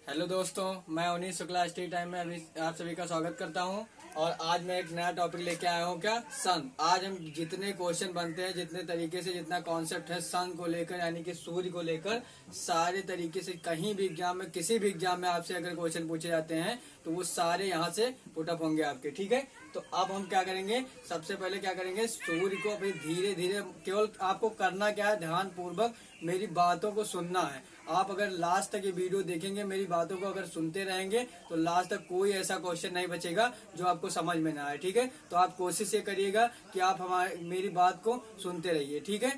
Hello दोस्तों, मैं उन्नीस शुक्ला स्टडी टाइम में आप सभी का स्वागत करता हूं। और आज मैं एक नया टॉपिक लेके आया हूं। क्या? सन। आज हम जितने क्वेश्चन बनते हैं, जितने तरीके से जितना कॉन्सेप्ट है सन को लेकर, यानी कि सूर्य को लेकर, सारे तरीके से कहीं भी एग्जाम में, किसी भी एग्जाम में आपसे अगर क्वेश्चन पूछे जाते हैं तो वो सारे यहाँ से पुटअप होंगे आपके। ठीक है, तो अब हम क्या करेंगे, सबसे पहले क्या करेंगे, सूर्य को अभी धीरे धीरे, केवल आपको करना क्या है, ध्यान पूर्वक मेरी बातों को सुनना है। आप अगर लास्ट तक ये वीडियो देखेंगे, मेरी बातों को अगर सुनते रहेंगे तो लास्ट तक कोई ऐसा क्वेश्चन नहीं बचेगा जो आपको समझ में ना आए। ठीक है, तो आप कोशिश ये करिएगा कि आप मेरी बात को सुनते रहिए। ठीक है,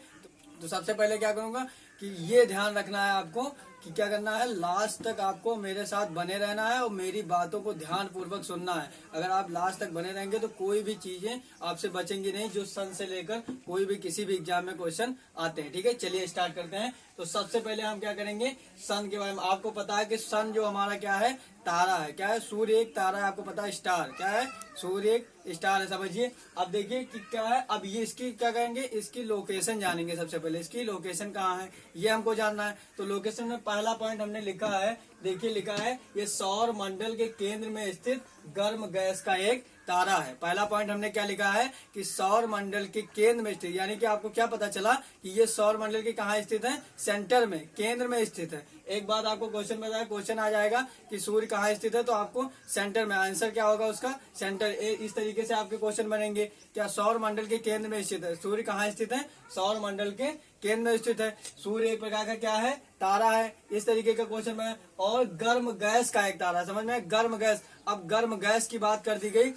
तो सबसे पहले क्या करूंगा कि ये ध्यान रखना है आपको कि क्या करना है, लास्ट तक आपको मेरे साथ बने रहना है और मेरी बातों को ध्यान पूर्वक सुनना है। अगर आप लास्ट तक बने रहेंगे तो कोई भी चीजें आपसे बचेंगी नहीं, जो सन से लेकर कोई भी किसी भी एग्जाम में क्वेश्चन आते हैं। ठीक है, चलिए स्टार्ट करते हैं। तो सबसे पहले हम क्या करेंगे, सन के बारे में। आपको पता है कि सन जो हमारा क्या है, तारा है। क्या है? सूर्य एक तारा है। आपको पता है स्टार क्या है, सूर्य एक स्टार है, समझिए। अब देखिए कि क्या है, अब ये इसकी क्या करेंगे, इसकी लोकेशन जानेंगे। सबसे पहले इसकी लोकेशन कहाँ है ये हमको जानना है। तो लोकेशन में पहला पॉइंट हमने लिखा है, देखिए लिखा है, ये सौर मंडल के केंद्र में स्थित गर्म गैस का एक तारा है। पहला पॉइंट हमने क्या लिखा है कि सौर मंडल के केंद्र में स्थित, यानी कि आपको क्या पता चला कि ये सौर मंडल के कहाँ स्थित है, सेंटर में, केंद्र में स्थित है। एक बात आपको क्वेश्चन बताया, क्वेश्चन आ जाएगा कि सूर्य कहाँ स्थित है, तो आपको सेंटर में, आंसर क्या होगा उसका, सेंटर। इस तरीके से आपके क्वेश्चन बनेंगे। क्या सौर मंडल के केंद्र में स्थित है, सूर्य कहाँ स्थित है, सौर मंडल के केंद्र में स्थित है। सूर्य एक प्रकार का क्या है, तारा है। इस तरीके का क्वेश्चन है। और गर्म गैस का एक तारा, समझ में, गर्म गैस। अब गर्म गैस की बात कर दी गई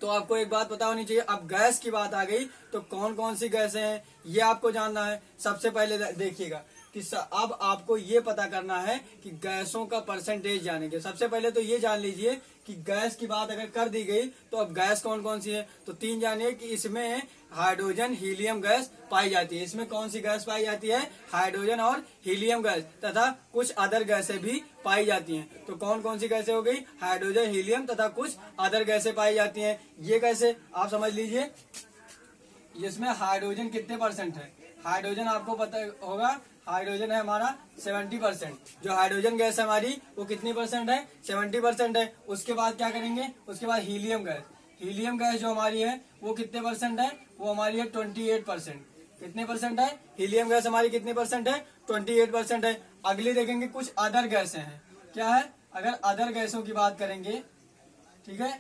तो आपको एक बात पता होनी चाहिए, अब गैस की बात आ गई तो कौन कौन सी गैसें हैं ये आपको जानना है। सबसे पहले देखिएगा कि अब आपको ये पता करना है कि गैसों का परसेंटेज जानेंगे। सबसे पहले तो ये जान लीजिए कि गैस की बात अगर कर दी गई तो अब गैस कौन कौन सी है, तो तीन जानिए कि इसमें हाइड्रोजन हीलियम गैस पाई जाती है। इसमें कौन सी गैस पाई जाती है, हाइड्रोजन और हीलियम गैस, तथा कुछ अदर गैसें भी पाई जाती हैं। तो कौन कौन सी गैसें हो गई, हाइड्रोजन, हीलियम तथा कुछ अदर गैसें पाई जाती हैं। ये कैसे आप समझ लीजिए, इसमें हाइड्रोजन कितने परसेंट है, हाइड्रोजन आपको पता होगा, हाइड्रोजन है हमारा 70%। जो हाइड्रोजन गैस है हमारी वो कितनी परसेंट है, 70% है। उसके बाद क्या करेंगे, उसके बाद हीलियम गैस। हीलियम गैस जो हमारी है वो कितने परसेंट है, वो हमारी है 28%। कितने परसेंट है, हीलियम गैस हमारी कितनी परसेंट है, 28% है। अगली देखेंगे कुछ अदर गैसें हैं। क्या है, अगर अदर गैसों की बात करेंगे, ठीक है,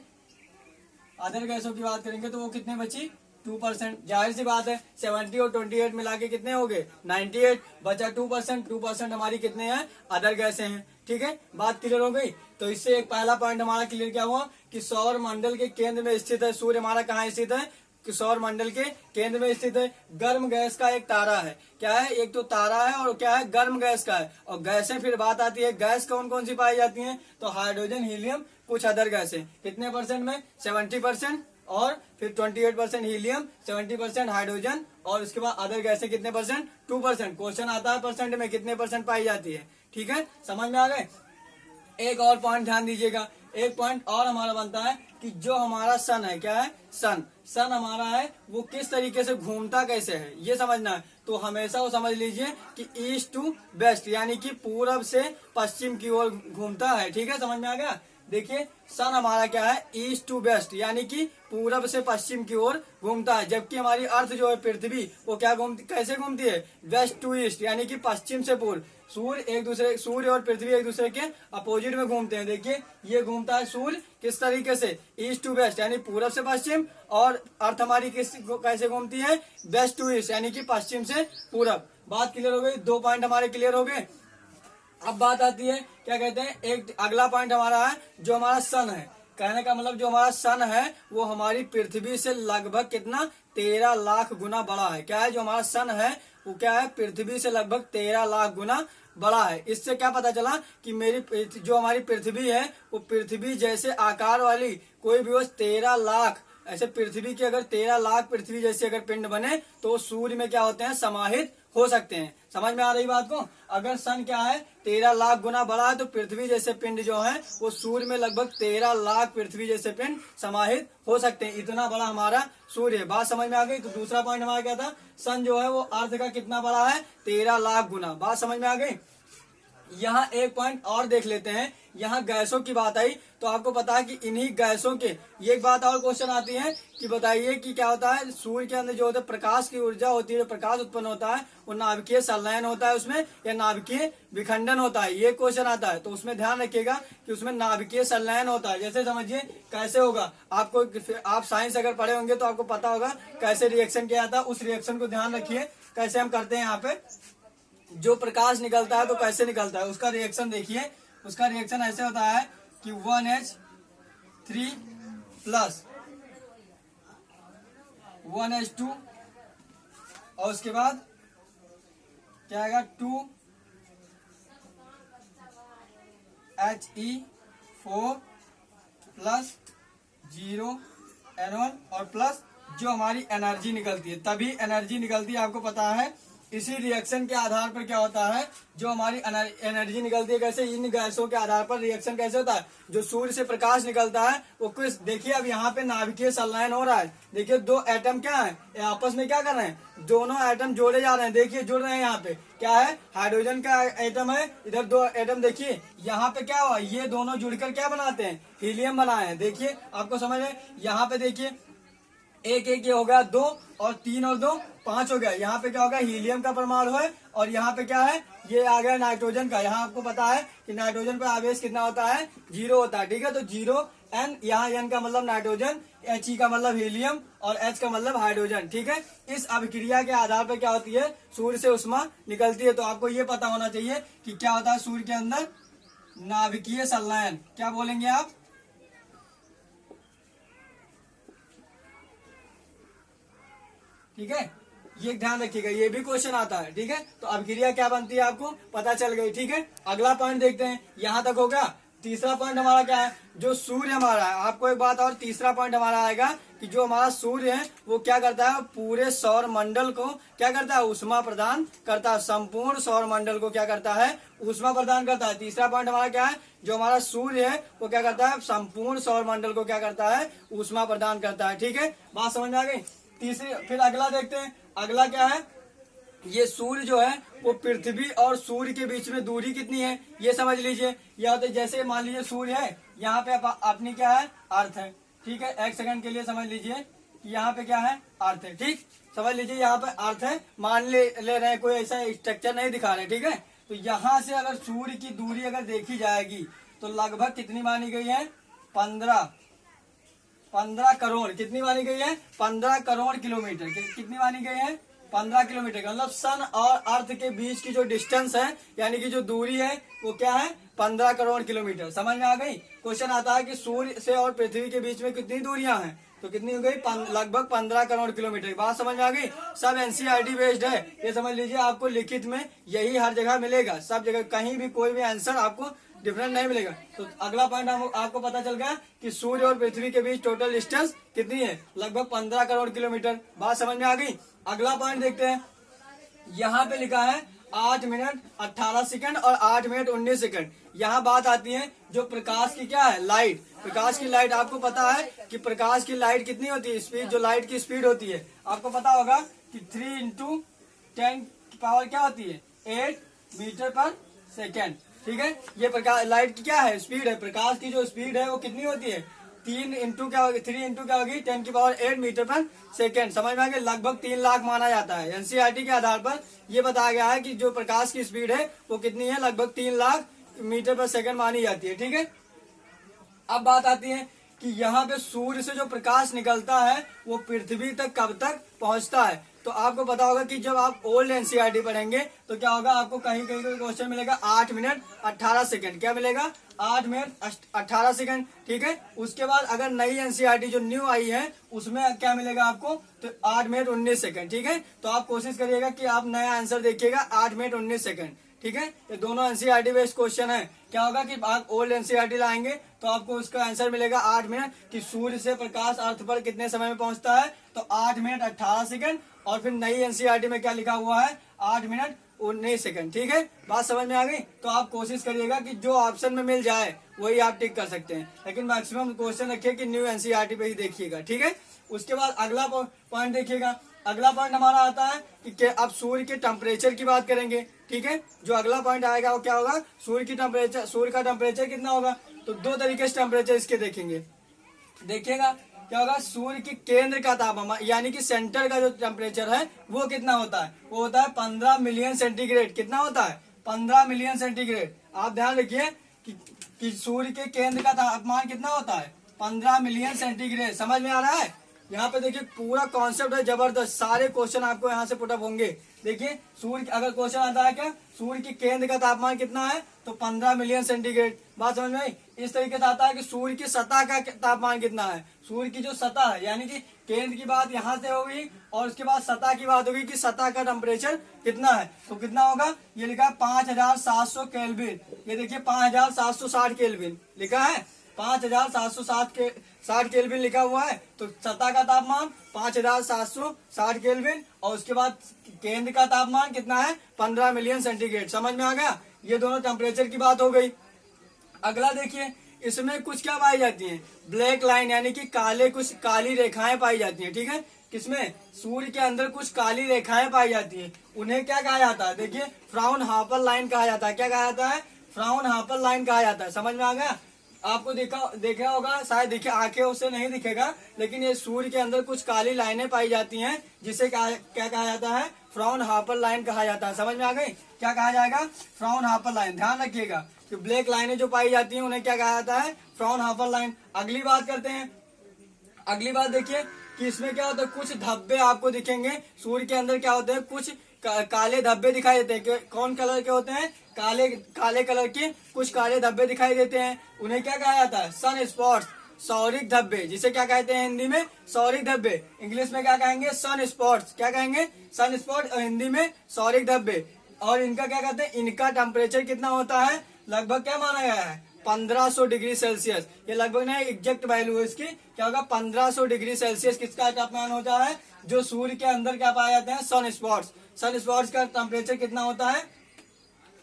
अदर गैसों की बात करेंगे तो वो कितने बची, 2%। जाहिर सी बात है 70 और 28 मिला के कितने हो गए, 98, बचा 2%। 2% हमारी कितने हैं, अदर गैसें हैं। ठीक है, बात क्लियर हो गई। तो इससे एक पहला पॉइंट हमारा क्लियर क्या हुआ कि सौर मंडल के केंद्र में स्थित है सूर्य, हमारा कहाँ स्थित है, कि सौर मंडल के केंद्र में स्थित है। गर्म गैस का एक तारा है। क्या है, एक तो तारा है और क्या है, गर्म गैस का है। और गैसें, फिर बात आती है गैस कौन कौन सी पाई जाती हैं, तो हाइड्रोजन, हीलियम, कुछ अदर गैसें। कितने परसेंट में, 70%। और फिर 28% हीलियम, 70% हाइड्रोजन, और उसके बाद अदर गैसें कितने परसेंट, 2%। क्वेश्चन आता है परसेंट में, कितने परसेंट पाई जाती है। ठीक है, समझ में आ गए। एक और पॉइंट ध्यान दीजिएगा, एक पॉइंट और हमारा बनता है कि जो हमारा सन है, क्या है, सन, सन हमारा है वो किस तरीके से घूमता कैसे है ये समझना है। तो हमेशा वो समझ लीजिए कि ईस्ट टू वेस्ट, यानी कि पूरब से पश्चिम की ओर घूमता है। ठीक है, समझ में आ गया। देखिए सन हमारा क्या है, ईस्ट टू वेस्ट, यानी कि पूरब से पश्चिम की ओर घूमता है। जबकि हमारी अर्थ जो है, पृथ्वी, वो क्या घूमती, कैसे घूमती है, वेस्ट टू ईस्ट, यानी कि पश्चिम से पूर्व। सूर्य और पृथ्वी एक दूसरे के अपोजिट में घूमते हैं। देखिए ये घूमता है सूर्य किस तरीके से, ईस्ट टू वेस्ट, यानी पूरब से पश्चिम, और अर्थ हमारी कैसे घूमती है, वेस्ट टू ईस्ट, यानी कि पश्चिम से पूरब। बात क्लियर हो गई, दो पॉइंट हमारे क्लियर हो गए। अब बात आती है, क्या कहते हैं, एक अगला पॉइंट हमारा है, जो हमारा सन है। कहने का मतलब जो हमारा सन है वो हमारी पृथ्वी से लगभग कितना, 13 लाख गुना बड़ा है। क्या है, जो हमारा सन है वो क्या है, पृथ्वी से लगभग 13 लाख गुना बड़ा है। इससे क्या पता चला कि जो हमारी पृथ्वी है वो पृथ्वी जैसे आकार वाली कोई भी वस्तु 13 लाख, ऐसे पृथ्वी की अगर 13 लाख पृथ्वी जैसे अगर पिंड बने तो सूर्य में क्या होते हैं, समाहित हो सकते हैं। समझ में आ रही बात को। अगर सन क्या है, 13 लाख गुना बड़ा है, तो पृथ्वी जैसे पिंड जो है वो सूर्य में लगभग 13 लाख पृथ्वी जैसे पिंड समाहित हो सकते हैं। इतना बड़ा हमारा सूर्य है। बात समझ में आ गई। तो दूसरा पॉइंट हमारा क्या था, सन जो है वो अर्थ का कितना बड़ा है, 13 लाख गुना। बात समझ में आ गई। यहाँ एक पॉइंट और देख लेते हैं। यहाँ गैसों की बात आई तो आपको पता है कि इन्हीं गैसों के, ये एक बात और क्वेश्चन आती है कि बताइए कि क्या होता है सूर्य के अंदर जो होता है प्रकाश की ऊर्जा होती है, जो प्रकाश उत्पन्न होता है वो नाभिकीय संलयन होता है उसमें या नाभिकीय विखंडन होता है, ये क्वेश्चन आता है। तो उसमें ध्यान रखिएगा कि उसमें नाभिकीय संलयन होता है। जैसे समझिए कैसे होगा, आपको आप साइंस अगर पढ़े होंगे तो आपको पता होगा कैसे रिएक्शन किया जाता है। उस रिएक्शन को ध्यान रखिए कैसे हम करते हैं। यहाँ पे जो प्रकाश निकलता है तो कैसे निकलता है उसका रिएक्शन देखिए। उसका रिएक्शन ऐसे होता है कि 1H3 प्लस 1H2 और उसके बाद क्या आएगा 2HE4 प्लस 0N1 और प्लस जो हमारी एनर्जी निकलती है, तभी एनर्जी निकलती है आपको पता है। इसी रिएक्शन के आधार पर क्या होता है, जो हमारी एनर्जी निकलती है कैसे, इन गैसों के आधार पर रिएक्शन कैसे होता है। जो सूर्य से प्रकाश निकलता है वो कुछ देखिए, अब यहाँ पे नाभिकीय संलयन हो रहा है। देखिए दो एटम क्या है आपस में क्या कर रहे हैं, दोनों एटम जोड़े जा रहे हैं। देखिए जुड़ रहे हैं, यहाँ पे क्या है हाइड्रोजन का एटम है, इधर दो एटम देखिए यहाँ पे क्या हुआ, ये दोनों जुड़कर क्या बनाते हैं, हीलियम बनाए हैं। देखिए आपको समझ है, यहाँ पे देखिए एक एक ये हो गया 2 और 3 और 2 5 हो गया। यहाँ पे क्या होगा हीलियम का परमाणु है और यहाँ पे क्या है ये आ गया नाइट्रोजन का। यहाँ आपको पता है कि नाइट्रोजन पे आवेश कितना होता है, 0 होता है। ठीक है, तो 0 N, यहाँ N का मतलब नाइट्रोजन, He का मतलब हीलियम और H का मतलब हाइड्रोजन। ठीक है, इस अभिक्रिया के आधार पर क्या होती है, सूर्य से उष्मा निकलती है। तो आपको ये पता होना चाहिए कि क्या होता है सूर्य के अंदर नाभिकीय संलयन। क्या बोलेंगे आप, ठीक है, ये ध्यान रखिएगा, ये भी क्वेश्चन आता है। ठीक है, तो अभिक्रिया क्या बनती है आपको पता चल गई। ठीक है, अगला पॉइंट देखते हैं, यहाँ तक हो गया। तीसरा पॉइंट हमारा क्या है, जो सूर्य हमारा है। आपको एक बात और, तीसरा पॉइंट हमारा आएगा कि जो हमारा सूर्य है वो क्या करता है, पूरे सौर मंडल को क्या करता है, ऊष्मा प्रदान करता है। संपूर्ण सौर मंडल को क्या करता है, ऊष्मा प्रदान करता है। तीसरा पॉइंट हमारा क्या है, जो हमारा सूर्य है वो क्या करता है, संपूर्ण सौर मंडल को क्या करता है, ऊष्मा प्रदान करता है। ठीक है, बात समझ में आ गई। तीसरी, फिर अगला देखते हैं, अगला क्या है, ये सूर्य जो है वो पृथ्वी और सूर्य के बीच में दूरी कितनी है ये समझ लीजिए। या तो जैसे मान लीजिए सूर्य है, यहाँ पे अपनी क्या है, अर्थ है। ठीक है, एक सेकंड के लिए समझ लीजिए कि यहाँ पे क्या है, अर्थ है। ठीक, समझ लीजिए यहाँ पे अर्थ है, मान ले रहे हैं, कोई ऐसा स्ट्रक्चर नहीं दिखा रहे। ठीक है, तो यहाँ से अगर सूर्य की दूरी अगर देखी जाएगी तो लगभग कितनी मानी गई है, 15 करोड़, कितनी मानी गई है, 15 करोड़ किलोमीटर। कितनी मानी गई है, 15 किलोमीटर। मतलब सन और अर्थ के बीच की जो डिस्टेंस है, यानी कि जो दूरी है वो क्या है, 15 करोड़ किलोमीटर। समझ में आ गई। क्वेश्चन आता है कि सूर्य से और पृथ्वी के बीच में कितनी दूरियां हैं, तो कितनी हो गई, लगभग 15 करोड़ किलोमीटर। बात समझ में आ गई। सब एनसीईआरटी बेस्ड है, ये समझ लीजिए। आपको लिखित में यही हर जगह मिलेगा, सब जगह, कहीं भी कोई भी आंसर आपको डिफरेंट नहीं मिलेगा। तो अगला पॉइंट आपको पता चल गया कि सूर्य और पृथ्वी के बीच टोटल डिस्टेंस कितनी है, लगभग 15 करोड़ किलोमीटर। बात समझ में आ गई। अगला पॉइंट देखते हैं, यहाँ पे लिखा है 8 मिनट 18 सेकंड और 8 मिनट 19 सेकंड। यहाँ बात आती है जो प्रकाश की क्या है, लाइट। प्रकाश की लाइट, आपको पता है कि प्रकाश की लाइट कितनी होती है, स्पीड, जो लाइट की स्पीड होती है आपको पता होगा कि 3 × 10 की पावर क्या होती है, 8 मीटर पर सेकेंड। ठीक है, ये प्रकाश लाइट की क्या है, स्पीड है। प्रकाश की जो स्पीड है वो कितनी होती है, 3 × क्या होगी, 3 × क्या होगी, 10 की पावर 8 मीटर पर सेकेंड। समझ में आ गया, लगभग 3 लाख माना जाता है। एनसीईआरटी के आधार पर ये बताया गया है कि जो प्रकाश की स्पीड है वो कितनी है, लगभग 3 लाख मीटर पर सेकेंड मानी जाती है। ठीक है, अब बात आती है कि यहाँ पे सूर्य से जो प्रकाश निकलता है वो पृथ्वी तक कब तक पहुंचता है। तो आपको पता होगा कि जब आप ओल्ड एनसीईआरटी पढ़ेंगे तो क्या होगा, आपको कहीं कहीं क्वेश्चन मिलेगा 8 मिनट 18 सेकंड। क्या मिलेगा, 8 मिनट 18 सेकंड। ठीक है, उसके बाद अगर नई एनसीईआरटी जो न्यू आई है उसमें क्या मिलेगा आपको, तो 8 मिनट 19 सेकंड। ठीक है, तो आप कोशिश करिएगा कि आप नया आंसर देखिएगा 8 मिनट 19 सेकंड। ठीक है, ये दोनों एनसीईआरटी बेस्ड क्वेश्चन है। क्या होगा कि आप ओल्ड एनसीईआरटी लाएंगे तो आपको उसका आंसर मिलेगा 8 मिनट, कि सूर्य से प्रकाश अर्थ पर कितने समय में पहुंचता है, तो 8 मिनट 18 सेकंड। और फिर नई एनसीईआरटी में क्या लिखा हुआ है, 8 मिनट 19 सेकंड। ठीक है, बात समझ में आ गई। तो आप कोशिश करिएगा कि जो ऑप्शन में मिल जाए वही आप टिक कर सकते हैं, लेकिन मैक्सिमम क्वेश्चन रखिए कि न्यू एनसीईआरटी पे ही देखिएगा। ठीक है, उसके बाद अगला पॉइंट देखिएगा। अगला पॉइंट हमारा आता है कि अब सूर्य के टेम्परेचर की बात करेंगे। ठीक है, जो अगला पॉइंट आएगा वो क्या होगा, सूर्य का टेम्परेचर कितना होगा। तो दो तरीके से टेम्परेचर इसके देखेंगे। देखिएगा क्या होगा, सूर्य के केंद्र का तापमान यानी कि सेंटर का जो टेम्परेचर है वो कितना होता है, वो होता है 15 मिलियन सेंटीग्रेड। कितना होता है, 15 मिलियन सेंटीग्रेड। आप ध्यान रखिए कि सूर्य के केंद्र का तापमान कितना होता है, 15 मिलियन सेंटीग्रेड। समझ में आ रहा है। यहाँ पे देखिए पूरा कॉन्सेप्ट है जबरदस्त, सारे क्वेश्चन आपको यहाँ से पुटअप होंगे। देखिए सूर्य, अगर क्वेश्चन आता है क्या, सूर्य के केंद्र का तापमान कितना है, तो 15 मिलियन सेंटीग्रेड। बात समझ में आई। इस तरीके से आता है कि सूर्य की सतह का तापमान कितना है, सूर्य की जो सतह है यानी कि केंद्र की बात यहाँ से होगी और उसके बाद सतह की बात होगी कि सतह का टेम्परेचर कितना है। तो कितना होगा, ये लिखा है 5700 केल्विन। ये देखिए 5760 केल्विन लिखा है, 5760 केल्विन लिखा हुआ है। तो सतह का तापमान 5760 केल्विन और उसके बाद केंद्र का तापमान कितना है, 15 मिलियन सेंटीग्रेड। समझ में आ गया। ये दोनों टेम्परेचर की बात हो गई। अगला देखिए, इसमें कुछ क्या पाई जाती है, ब्लैक लाइन यानी कि कुछ काली रेखाएं पाई जाती हैं। ठीक है, किसमें, सूर्य के अंदर कुछ काली रेखाएं पाई जाती है। उन्हें क्या कहा जाता है, देखिए फ्राउनहोफर लाइन कहा जाता है। क्या कहा जाता है, फ्राउनहोफर लाइन कहा जाता है। समझ में आ गया। आपको देखा होगा शायद, दिखे आंखें उससे नहीं दिखेगा, लेकिन ये सूर्य के अंदर कुछ काली लाइनें पाई जाती हैं जिसे क्या कहा जाता है, फ्राउनहोफर लाइन कहा जाता है। समझ में आ गई। क्या कहा जाएगा, फ्राउनहोफर लाइन। ध्यान रखिएगा कि ब्लैक लाइनें जो पाई जाती हैं उन्हें क्या कहा जाता है, फ्राउनहोफर लाइन। अगली बात करते हैं। अगली बात देखिए कि इसमें क्या होता है, कुछ धब्बे आपको दिखेंगे। सूर्य के अंदर क्या होते हैं, कुछ काले धब्बे दिखाई देते हैं। कौन कलर के होते हैं, काले कलर के कुछ काले धब्बे दिखाई देते हैं। उन्हें क्या कहा जाता है, सन स्पॉट्स, सौरिक धब्बे, जिसे क्या कहते हैं हिंदी में, सौरिक धब्बे। इंग्लिश में क्या कहेंगे, सन स्पॉट्स। क्या कहेंगे, सन स्पॉट, और हिंदी में सौरिक धब्बे। और इनका क्या कहते हैं, इनका टेम्परेचर कितना होता है, लगभग क्या माना गया है, 1500 डिग्री सेल्सियस। ये लगभग ना एग्जैक्ट वैल्यू है इसकी, क्या होगा, 1500 डिग्री सेल्सियस किसका तापमान होता है, जो सूर्य के अंदर क्या पाए जाते हैं, सन स्पॉट्स। सन स्पॉट्स का टेम्परेचर कितना होता है,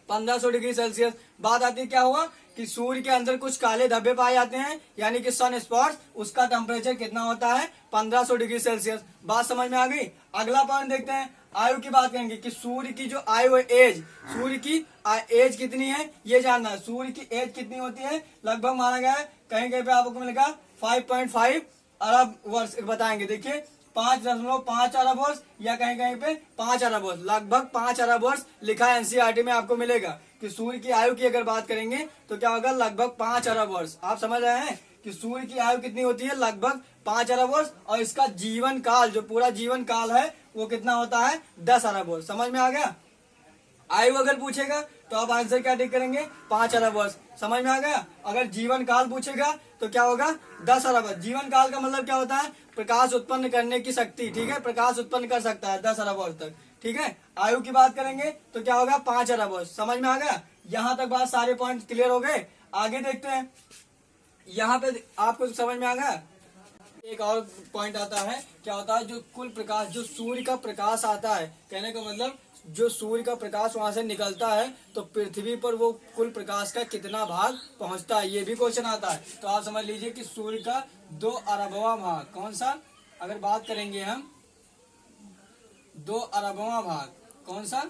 1500 डिग्री सेल्सियस। बात आती है क्या हुआ कि सूर्य के अंदर कुछ काले धब्बे पाए जाते हैं यानी कि सन स्पॉट्स, उसका टेम्परेचर कितना होता है, 1500 डिग्री सेल्सियस। बात समझ में आ गई। अगला पॉइंट देखते हैं, आयु की बात करेंगे कि सूर्य की जो आयु है, एज, सूर्य की एज कितनी है ये जानना है। सूर्य की एज कितनी होती है, लगभग माना गया है, कहीं कहीं पे आपको मिलेगा 5.5 अरब वर्ष बताएंगे। देखिए 5.5 अरब वर्ष या कहीं कहीं पे 5 अरब वर्ष, लगभग 5 अरब वर्ष लिखा है एनसीईआरटी में। आपको मिलेगा कि सूर्य की आयु की अगर बात करेंगे तो क्या होगा, लगभग 5 अरब वर्ष। आप समझ रहे हैं कि सूर्य की आयु कितनी होती है, लगभग 5 अरब वर्ष। और इसका जीवन काल, जो पूरा जीवन काल है वो कितना होता है, 10 अरब वर्ष। समझ में आ गया। आयु अगर पूछेगा तो आप आंसर क्या टिक करेंगे, 5 अरब वर्ष। समझ में आ गया। अगर जीवन काल पूछेगा तो क्या होगा, 10 अरब वर्ष। जीवन काल का मतलब क्या होता है, प्रकाश उत्पन्न करने की शक्ति। ठीक है, प्रकाश उत्पन्न कर सकता है 10 अरब वर्ष तक। ठीक है, आयु की बात करेंगे तो क्या होगा, 5 अरब वर्ष। समझ में आ गया। यहाँ तक बात, सारे पॉइंट क्लियर हो गए। आगे देखते हैं, यहाँ पे आपको समझ में आ गया। एक और पॉइंट आता है, क्या होता है, जो कुल प्रकाश, जो सूर्य का प्रकाश आता है, कहने का मतलब जो सूर्य का प्रकाश वहां से निकलता है तो पृथ्वी पर वो कुल प्रकाश का कितना भाग पहुंचता है, ये भी क्वेश्चन आता है। तो आप समझ लीजिए कि सूर्य का 2 अरबवां भाग, कौन सा, अगर बात करेंगे हम 2 अरबवां भाग, कौन सा,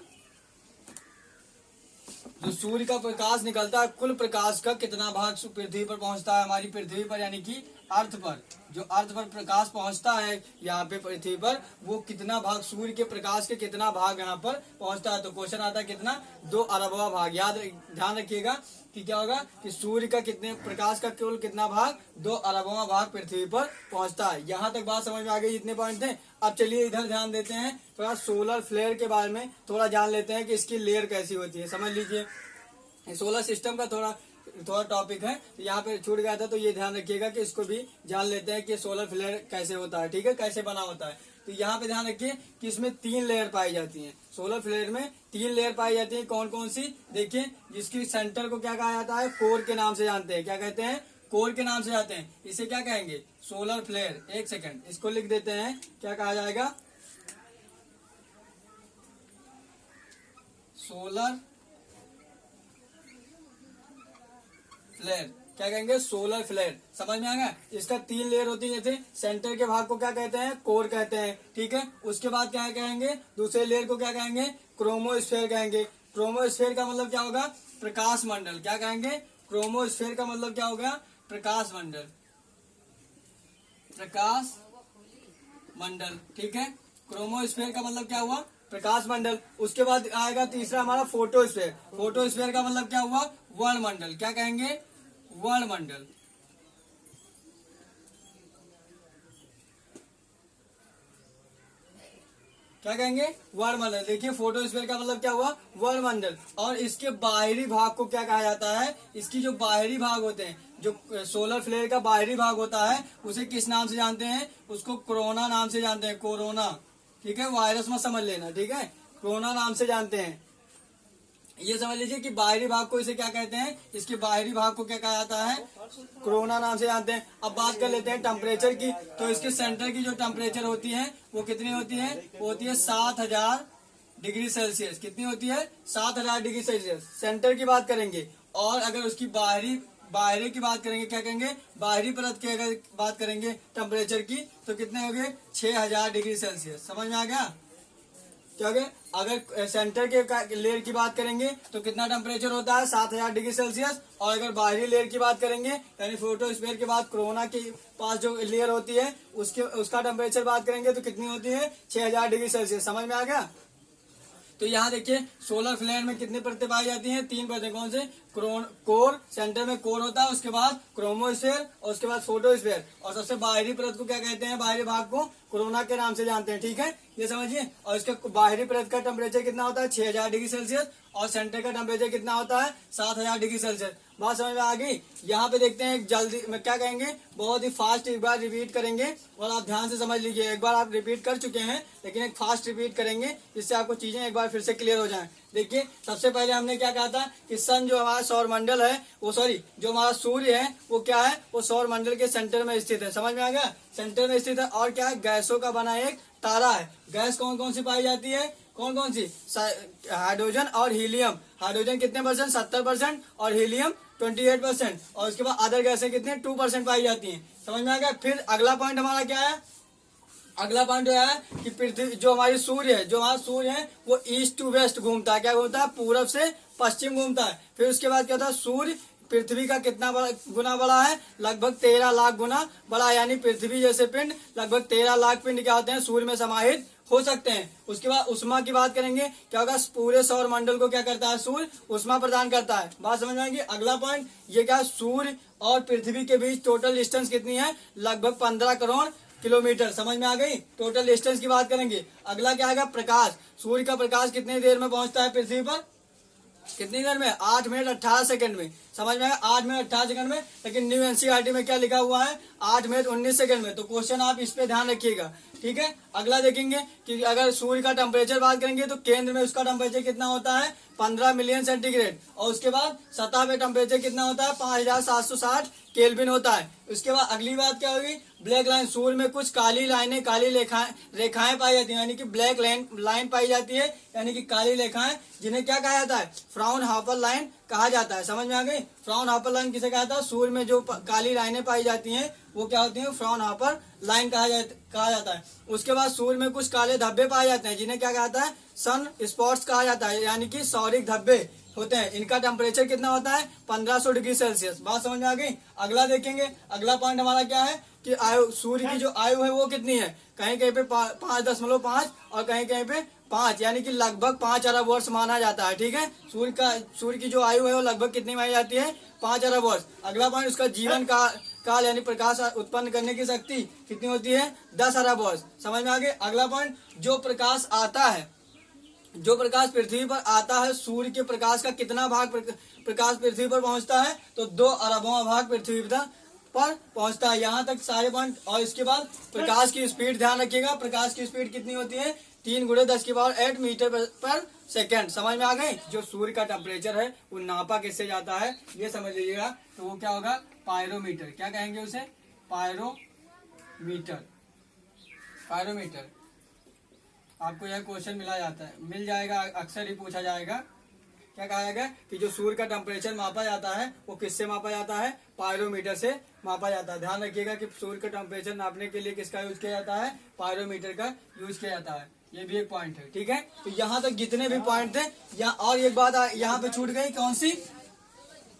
जो सूर्य का प्रकाश निकलता है, कुल प्रकाश का कितना भाग पृथ्वी पर पहुंचता है, हमारी पृथ्वी पर यानी कि अर्थ पर, जो अर्थ पर प्रकाश पहुंचता है यहाँ पे पृथ्वी पर, वो कितना भाग, सूर्य के प्रकाश के कितना भाग यहाँ पर पहुंचता है। तो क्वेश्चन आता है कितना, 2 अरबवां भाग। ध्यान रखिएगा कि क्या होगा कि सूर्य का कितने प्रकाश का केवल कितना भाग, 2 अरबवां भाग पृथ्वी पर पहुंचता है। यहाँ तक बात समझ में आ गई, जितने पॉइंट थे। अब चलिए इधर ध्यान देते हैं, थोड़ा सोलर फ्लेयर के बारे में थोड़ा जान लेते हैं कि इसकी लेयर कैसी होती है। समझ लीजिए, सोलर सिस्टम का थोड़ा टॉपिक है, तो यहाँ पे छूट गया था, तो ये ध्यान रखिएगा कि इसको भी जान लेते हैं कि सोलर फ्लेयर कैसे होता है। ठीक है, कैसे बना होता है। तो यहाँ पे ध्यान रखिए कि इसमें 3 लेयर पाई जाती हैं। सोलर फ्लेयर में 3 लेयर पाई जाती है। कौन कौन सी, देखिए, जिसकी सेंटर को क्या कहा जाता है, कोर के नाम से जानते हैं। क्या कहते हैं, कोर के नाम से जानते हैं। इसे क्या कहेंगे, सोलर फ्लेयर। एक सेकेंड, इसको लिख देते हैं, क्या कहा जाएगा, सोलर फ्लेयर। क्या कहेंगे, सोलर फ्लेयर। समझ में आ गया। इसका 3 लेयर होती है, जैसे सेंटर के भाग को क्या कहते हैं, कोर कहते हैं, ठीक है। उसके बाद क्या कहेंगे, दूसरे लेयर को क्या कहेंगे, क्रोमोस्फेयर कहेंगे। क्रोमोस्फेयर का मतलब क्या होगा, प्रकाश मंडल। क्या कहेंगे, क्रोमोस्फेयर का मतलब क्या होगा, प्रकाश मंडल, प्रकाश मंडल, ठीक है। क्रोमोस्फेयर का मतलब क्या हुआ, प्रकाश मंडल। उसके बाद आएगा तीसरा हमारा फोटोस्फेयर। फोटोस्फेयर का मतलब क्या हुआ, वर्णमंडल। क्या कहेंगे, वर्णमंडल। क्या कहेंगे, वर्णमंडल। देखिए फोटोस्फीयर का मतलब क्या हुआ, वर्णमंडल। और इसके बाहरी भाग को क्या कहा जाता है, इसकी जो बाहरी भाग होते हैं, जो सोलर फ्लेयर का बाहरी भाग होता है, उसे किस नाम से जानते हैं, उसको कोरोना नाम से जानते हैं, कोरोना, ठीक है। वायरस मत समझ लेना, ठीक है, कोरोना नाम से जानते हैं। ये समझ लीजिए कि बाहरी भाग को इसे क्या कहते हैं, इसके बाहरी भाग को क्या कहा जाता है, कोरोना नाम से जानते हैं। अब बात कर लेते हैं टेम्परेचर की। तो इसके सेंटर की जो टेम्परेचर होती है वो कितनी होती है, वो होती है 7000 डिग्री सेल्सियस। कितनी होती है, 7000 डिग्री सेल्सियस, सेंटर की बात करेंगे। और अगर उसकी बाहरी की बात करेंगे, क्या कहेंगे, बाहरी परत की अगर बात करेंगे टेम्परेचर की, तो कितने हो गए, 6000 डिग्री सेल्सियस। समझ में आ गया। क्या हो गया, अगर सेंटर के लेयर की बात करेंगे तो कितना टेम्परेचर होता है, 7000 डिग्री सेल्सियस। और अगर बाहरी लेयर की बात करेंगे, यानी फोटोस्फीयर के बाद कोरोना के पास जो लेयर होती है उसका टेम्परेचर बात करेंगे तो कितनी होती है, 6000 डिग्री सेल्सियस। समझ में आ गया। तो यहाँ देखिए सोलर फ्लेयर में कितनी परतें पाई जाती हैं, 3 परतें। कौन से, कोर, सेंटर में कोर होता है, उसके बाद क्रोमोस्फेयर और उसके बाद फोटोस्फेयर। और सबसे बाहरी परत को क्या कहते हैं, बाहरी भाग को कोरोना के नाम से जानते हैं, ठीक है, ये समझिए। और इसके बाहरी परत का टेम्परेचर कितना होता है, 6000 डिग्री सेल्सियस। और सेंटर का टेम्परेचर कितना होता है, 7000 डिग्री सेल्सियस। बात समझ में आ गई। यहाँ पे देखते हैं जल्दी में क्या कहेंगे, बहुत ही फास्ट एक बार रिपीट करेंगे और आप ध्यान से समझ लीजिए। एक बार आप रिपीट कर चुके हैं, लेकिन एक फास्ट रिपीट करेंगे जिससे आपको चीजें एक बार फिर से क्लियर हो जाएं। देखिए सबसे पहले हमने क्या कहा था कि सन जो हमारा सौर मंडल है, वो सॉरी जो हमारा सूर्य है वो क्या है, वो सौर मंडल के सेंटर में स्थित है। समझ में आ गया, सेंटर में स्थित है। और क्या है, गैसों का बना एक तारा है। गैस कौन कौन सी पाई जाती है, कौन कौन सी, हाइड्रोजन और हीलियम। हाइड्रोजन कितने परसेंट, 70%, और हीलियम 28%। और उसके बाद अदर गैसें कितने, 2% पाई जाती हैं। समझ में आ गया। फिर अगला पॉइंट हमारा क्या है, अगला पॉइंट है कि पृथ्वी जो हमारी सूर्य है, जो हमारा सूर्य है वो ईस्ट टू वेस्ट घूमता है। क्या घूमता है, पूरब से पश्चिम घूमता है। फिर उसके बाद क्या होता है, सूर्य पृथ्वी का कितना गुना बड़ा है, लगभग 13 लाख गुना बड़ा है। यानी पृथ्वी जैसे पिंड लगभग 13 लाख पिंड क्या होते हैं, सूर्य में समाहित हो सकते हैं। उसके बाद उष्मा की बात करेंगे, क्या होगा, पूरे सौर मंडल को क्या करता है, सूर्य उष्मा प्रदान करता है। बात समझ में आएगी। अगला पॉइंट ये क्या, सूर्य और पृथ्वी के बीच टोटल डिस्टेंस कितनी है, लगभग 15 करोड़ किलोमीटर। समझ में आ गई, टोटल डिस्टेंस की बात करेंगे। अगला क्या आएगा, प्रकाश। सूर्य का प्रकाश कितनी देर में पहुंचता है पृथ्वी पर, कितनी देर में, 8 मिनट 18 सेकंड में। समझ में आया, 8 मिनट 18 सेकंड में। लेकिन न्यू एनसीईआरटी में क्या लिखा हुआ है, 8 मिनट 19 सेकंड में। तो क्वेश्चन आप इस पे ध्यान रखिएगा, ठीक है। अगला देखेंगे कि अगर सूर्य का टेम्परेचर बात करेंगे तो केंद्र में उसका टेम्परेचर कितना होता है, 15 मिलियन सेंटीग्रेड। और उसके बाद सतह पे टेम्परेचर कितना होता है, 5760 केल्विन होता है। उसके बाद अगली बात क्या होगी, ब्लैक लाइन। सूर्य में कुछ काली लाइनें, काली रेखाएं पाई जाती है, यानी कि ब्लैक लाइन पाई जाती है, यानी कि काली रेखाएं, जिन्हें क्या कहा जाता है, फ्राउनहोफर लाइन कहा जाता है। समझ में आ गई। फ्राउनहोफर लाइन किसे कहा जाता है, सूर्य में जो काली लाइनें पाई जाती हैं वो क्या होती है, फ्राउनहोफर लाइन कहा जाता है। उसके बाद सूर्य में कुछ काले धब्बे पाए जाते हैं, जिन्हें क्या कहता है, सन स्पॉट्स कहा जाता है, यानी कि सौरिक धब्बे होते हैं। इनका टेम्परेचर कितना होता है, 1500 डिग्री सेल्सियस। बात समझ में आ गई। अगला देखेंगे, अगला पॉइंट हमारा क्या है कि आयु, सूर्य की जो आयु है वो कितनी है, कहीं कहीं पे 5.5 और कहीं कहीं पे 5, यानी कि लगभग 5 अरब वर्ष माना जाता है, ठीक है। सूर्य की जो आयु है वो लगभग कितनी मानी जाती है, 5 अरब वर्ष। अगला पॉइंट उसका जीवन काल यानी प्रकाश उत्पन्न करने की शक्ति कितनी होती है, 10 अरब वर्ष। समझ में आ गए। अगला पॉइंट, जो प्रकाश आता है, जो प्रकाश पृथ्वी पर आता है, सूर्य के प्रकाश का कितना भाग प्रकाश पृथ्वी पर पहुंचता है, तो 2 अरबवां भाग पृथ्वी पर पहुंचता है। यहाँ तक सारे पॉइंट। और इसके बाद प्रकाश की स्पीड ध्यान रखिएगा, प्रकाश की स्पीड कितनी होती है, 3 × 10⁸ मीटर पर सेकेंड। समझ में आ गई। जो सूर्य का टेम्परेचर है वो नापा किससे जाता है, ये समझ लीजिएगा। तो वो क्या होगा, पायरोमीटर। क्या कहेंगे उसे, पायरोमीटर। आपको यह क्वेश्चन मिल जाएगा, अक्सर ही पूछा जाएगा। क्या कहा गया कि जो सूर्य का टेम्परेचर मापा जाता है वो किससे मापा जाता है, पायरोमीटर से मापा जाता है। ध्यान रखिएगा कि सूर्य का टेम्परेचर नापने के लिए किसका यूज किया जाता है, पायरोमीटर का यूज किया जाता है। ये भी एक पॉइंट है, ठीक है। तो यहाँ तक जितने भी पॉइंट थे, और एक बात यहाँ पे छूट गई, कौन सी,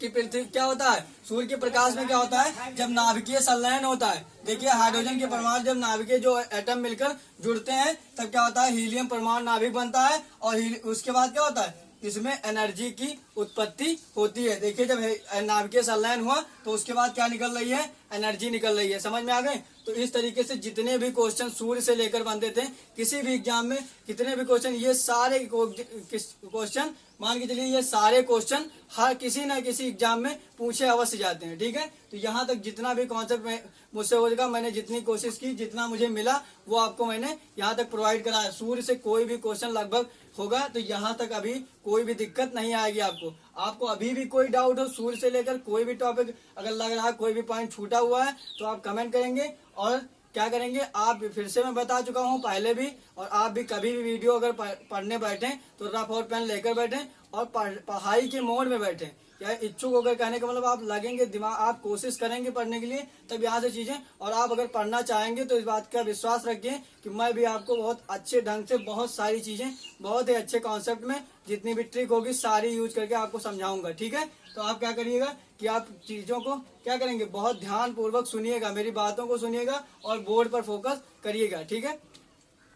कि पृथ्वी क्या होता है, सूर्य के प्रकाश में क्या होता है, जब नाभिकीय संलयन होता है, देखिए हाइड्रोजन के परमाणु जब नाभिकीय जो एटम मिलकर जुड़ते हैं तब क्या होता है, हीलियम परमाणु नाभिक बनता है, और उसके बाद क्या होता है, इसमें एनर्जी की उत्पत्ति होती है। देखिए जब नाभिकीय संलयन हुआ तो उसके बाद क्या निकल रही है, एनर्जी निकल रही है। समझ में आ गए। तो इस तरीके से जितने भी क्वेश्चन सूर्य से लेकर बनते थे किसी भी एग्जाम में, कितने भी क्वेश्चन, ये सारे क्वेश्चन मान के चलिए, ये सारे क्वेश्चन हर किसी न किसी एग्जाम में पूछे अवश्य जाते हैं, ठीक है। तो यहाँ तक जितना भी कॉन्सेप्ट मुझसे होगा, मैंने जितनी कोशिश की, जितना मुझे मिला वो आपको मैंने यहाँ तक प्रोवाइड कराया। सूर्य से कोई भी क्वेश्चन लगभग होगा तो यहाँ तक अभी कोई भी दिक्कत नहीं आएगी आपको अभी भी कोई डाउट हो सूर्य से लेकर कोई भी टॉपिक अगर लग रहा है, कोई भी पॉइंट छूटा हुआ है तो आप कमेंट करेंगे, और क्या करेंगे, आप फिर से मैं बता चुका हूँ पहले भी, और आप भी कभी भी वीडियो अगर पढ़ने बैठे तो रफ और पेन लेकर बैठे और पढ़ाई के मोड में बैठे। या इच्छुक होकर कहने का मतलब आप लगेंगे दिमाग, आप कोशिश करेंगे पढ़ने के लिए, तब यहाँ से चीजें, और आप अगर पढ़ना चाहेंगे तो इस बात का विश्वास रखिए कि मैं भी आपको बहुत अच्छे ढंग से बहुत सारी चीजें, बहुत ही अच्छे कॉन्सेप्ट में जितनी भी ट्रिक होगी सारी यूज करके आपको समझाऊंगा, ठीक है। तो आप क्या करिएगा कि आप चीजों को क्या करेंगे, बहुत ध्यान पूर्वक सुनिएगा, मेरी बातों को सुनिएगा और बोर्ड पर फोकस करिएगा, ठीक है।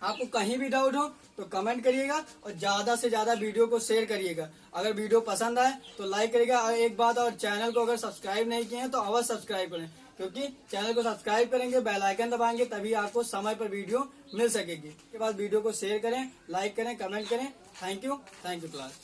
आपको कहीं भी डाउट हो तो कमेंट करिएगा, और ज्यादा से ज्यादा वीडियो को शेयर करिएगा। अगर वीडियो पसंद आए तो लाइक करिएगा, और एक बात और, चैनल को अगर सब्सक्राइब नहीं किए हैं तो अवश्य सब्सक्राइब करें, क्योंकि चैनल को सब्सक्राइब करेंगे, बेल आइकन दबाएंगे, तभी आपको समय पर वीडियो मिल सकेगी। उसके बाद वीडियो को शेयर करें, लाइक करें, कमेंट करें। Thank you class.